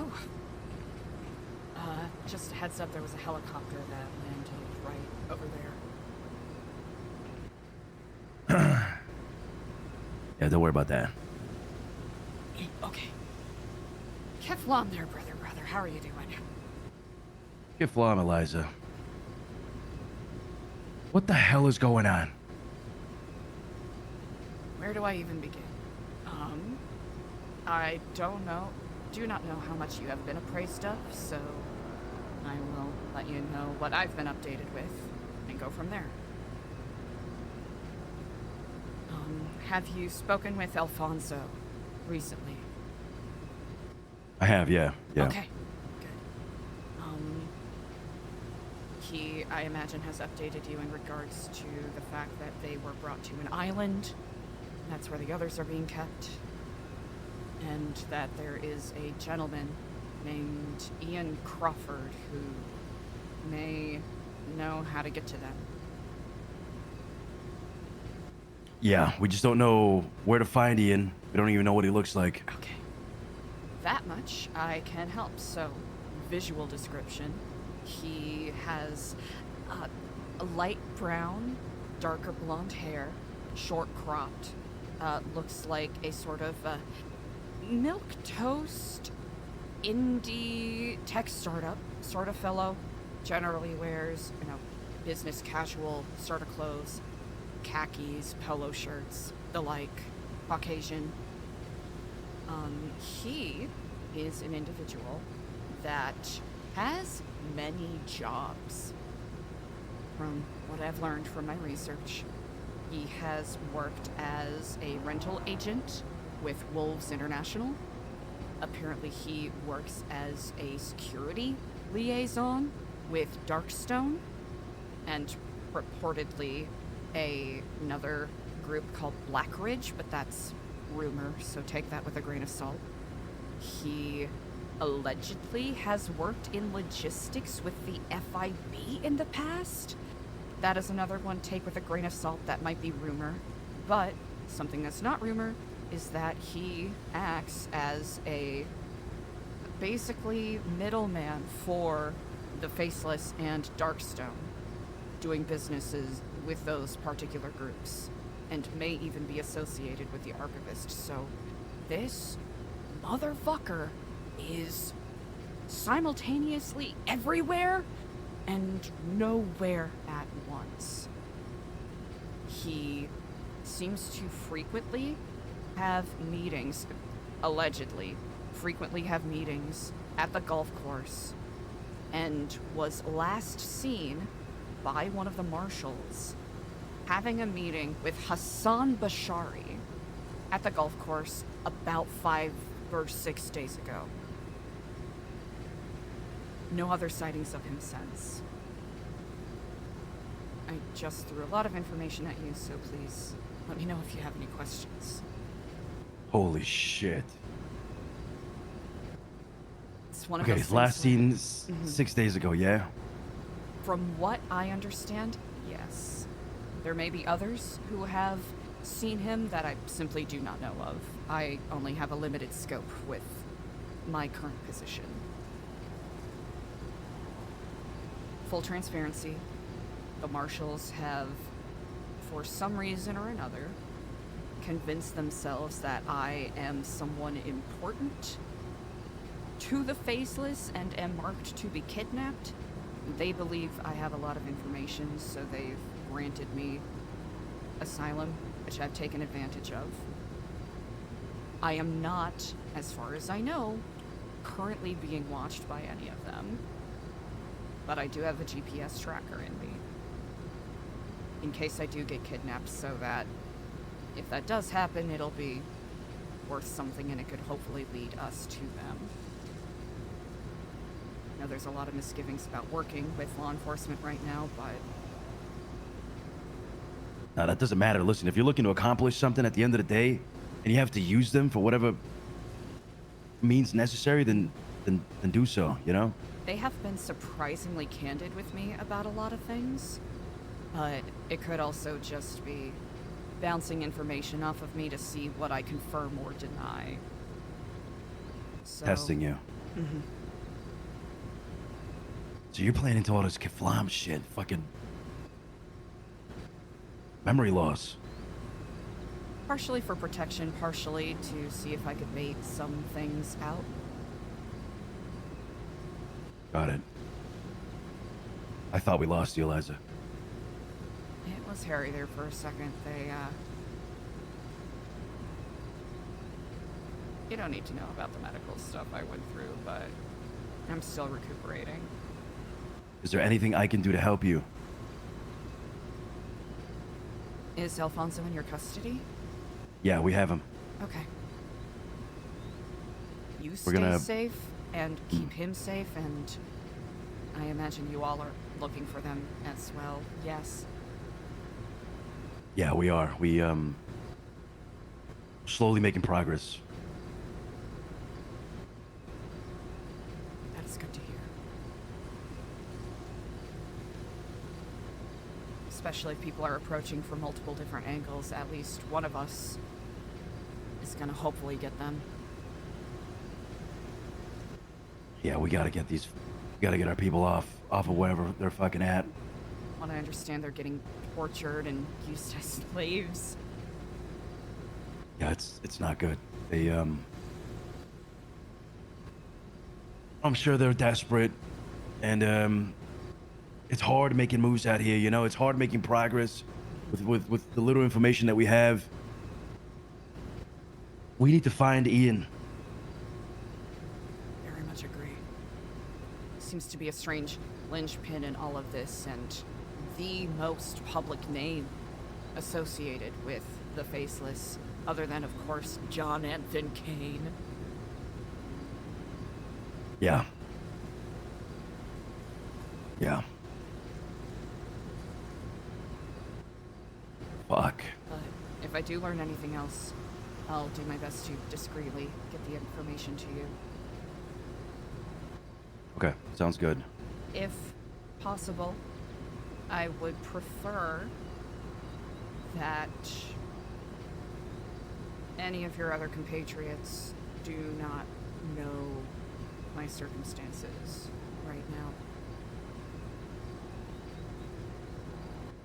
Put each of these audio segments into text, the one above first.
Whew. Just a heads up, there was a helicopter that landed right over there. Yeah, don't worry about that. Okay. Keflon there, brother. How are you doing? Get flying, Eliza. What the hell is going on? Where do I even begin? I do not know how much you have been appraised of, so I will let you know what I've been updated with and go from there. Have you spoken with Alfonso recently? I have, yeah. Okay, good. He, I imagine, has updated you in regards to the fact that they were brought to an island. That's where the others are being kept. And that there is a gentleman named Ian Crawford who may know how to get to them. Yeah, we just don't know where to find Ian. We don't even know what he looks like. Okay. That much I can help. So, visual description. He has a light brown, darker blonde hair, short cropped. Looks like a sort of milk toast indie tech startup sort of fellow. Generally wears, business casual sort of clothes, khakis, polo shirts, the like, Caucasian. He is an individual that has many jobs. From what I've learned from my research, he has worked as a rental agent with Wolves International. Apparently he works as a security liaison with Darkstone, and reportedly another group called Blackridge, but that's rumor, so take that with a grain of salt. He allegedly has worked in logistics with the FIB in the past. That is another one, take with a grain of salt, that might be rumor. But something that's not rumor is that he acts as a basically middleman for the Faceless and Darkstone, doing businesses with those particular groups, and may even be associated with the Archivist. So this motherfucker is simultaneously everywhere and nowhere at once. He seems to frequently have meetings, allegedly frequently have meetings at the golf course, and was last seen by one of the Marshals having a meeting with Hassan Bashari at the golf course about 5 or 6 days ago. No other sightings of him since. I just threw a lot of information at you, so please let me know if you have any questions. Holy shit. It's one of Okay, those last things seen 6 days ago, yeah? From what I understand, yes. There may be others who have seen him that I simply do not know of. I only have a limited scope with my current position. Full transparency, the Marshals have, for some reason or another, convinced themselves that I am someone important to the Faceless and am marked to be kidnapped. They believe I have a lot of information, so they've granted me asylum, which I've taken advantage of. I am not, as far as I know, currently being watched by any of them, but I do have a GPS tracker in me, in case I do get kidnapped, so that if that does happen, it'll be worth something and it could hopefully lead us to them. I know there's a lot of misgivings about working with law enforcement right now, but... No, that doesn't matter. Listen, if you're looking to accomplish something at the end of the day, and you have to use them for whatever means necessary, then do so, you know? They have been surprisingly candid with me about a lot of things, but it could also just be bouncing information off of me to see what I confirm or deny. So, Testing you. Mhm. So you're playing into all this Keflam shit. Fucking memory loss. Partially for protection, partially to see if I could bait some things out. Got it. I thought we lost you, Eliza. It was hairy there for a second. You don't need to know about the medical stuff I went through, but I'm still recuperating. Is there anything I can do to help you? Is Alfonso in your custody? Yeah, we have him. Okay. You We're stay gonna- safe and keep him safe, and I imagine you all are looking for them as well. Yes. Yeah, we are. We, slowly making progress. That is good to hear. Especially if people are approaching from multiple different angles, at least one of us is gonna hopefully get them. Yeah, we gotta get our people off of wherever they're fucking at. When I understand they're getting tortured and used as slaves. Yeah, it's not good. They, I'm sure they're desperate, and, it's hard making moves out here, you know? It's hard making progress with the little information that we have. We need to find Ian. Very much agree. Seems to be a strange linchpin in all of this, and the most public name associated with the Faceless, other than, of course, John Anthony Kane. Yeah. Yeah. Fuck. But if I do learn anything else, I'll do my best to discreetly get the information to you. Okay, sounds good. If possible, I would prefer that any of your other compatriots do not know my circumstances right now.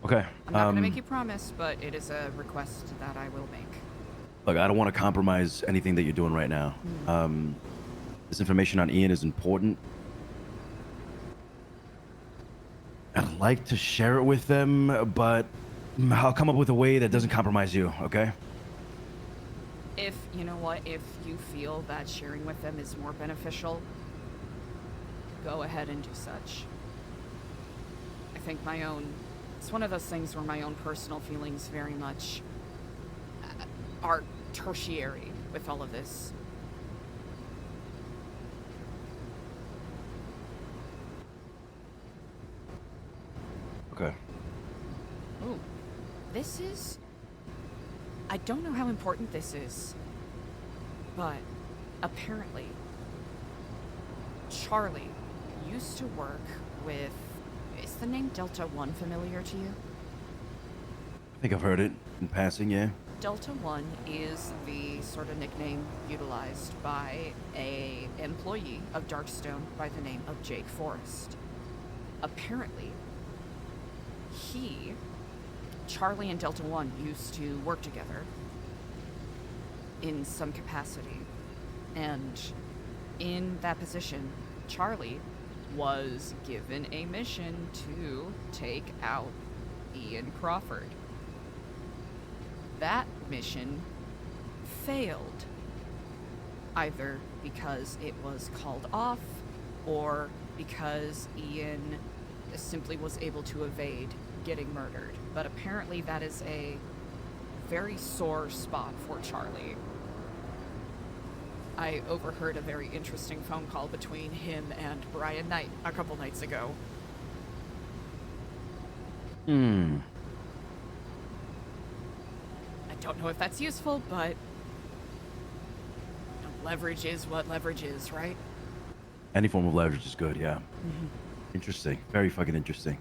Okay. I'm not going to make you promise, but it is a request that I will make. Look, I don't want to compromise anything that you're doing right now. This information on Ian is important. I'd like to share it with them, but I'll come up with a way that doesn't compromise you, okay? If, you know what, if you feel that sharing with them is more beneficial, go ahead and do such. I think it's one of those things where my own personal feelings very much are tertiary with all of this. Okay. Ooh, I don't know how important this is, but apparently Charlie used to work with, is the name Delta One familiar to you? I think I've heard it in passing, yeah. Delta One is the sort of nickname utilized by a employee of Darkstone by the name of Jake Forrest. Apparently, Charlie and Delta One used to work together in some capacity, and in that position, Charlie was given a mission to take out Ian Crawford. That mission failed, either because it was called off or because Ian simply was able to evade getting murdered. But apparently that is a very sore spot for Charlie. I overheard a very interesting phone call between him and Brian Knight a couple nights ago. Hmm. I don't know if that's useful, but leverage is what leverage is, right? Any form of leverage is good, yeah. Interesting. Very fucking interesting.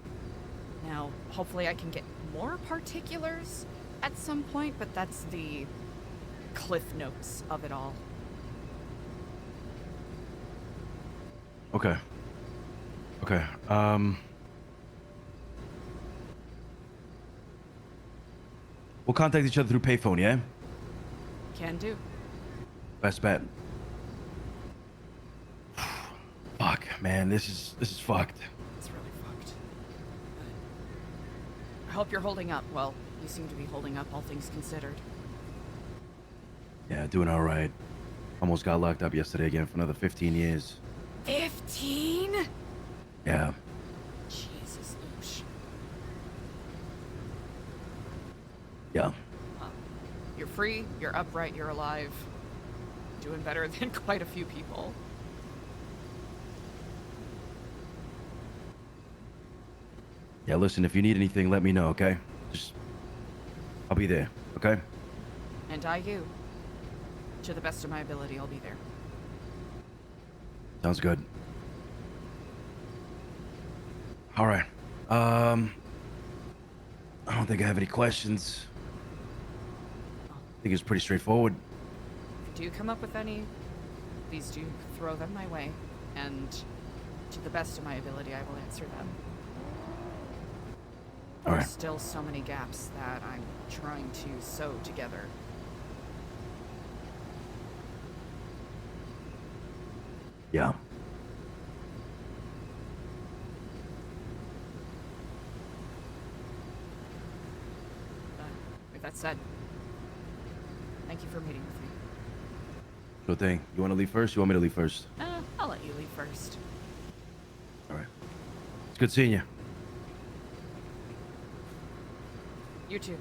Now, hopefully I can get more particulars at some point, but that's the cliff notes of it all. Okay. Okay. We'll contact each other through payphone, yeah? Can do. Best bet. Fuck, man, this is fucked. It's really fucked. I hope you're holding up. Well, you seem to be holding up, all things considered. Yeah, doing all right. Almost got locked up yesterday again for another 15 years. 15? Yeah. Jesus, Lush. Yeah. You're free, you're upright, you're alive. Doing better than quite a few people. Yeah, listen, if you need anything, let me know, okay? I'll be there, okay? And you. To the best of my ability, I'll be there. Sounds good. All right. I don't think I have any questions. I think it's pretty straightforward. If you do come up with any, please do throw them my way. And to the best of my ability, I will answer them. All right. There's still so many gaps that I'm trying to sew together. Yeah. With that said, thank you for meeting with me. Sure thing. You want to leave first? You want me to leave first? I'll let you leave first. All right. It's good seeing you. You too.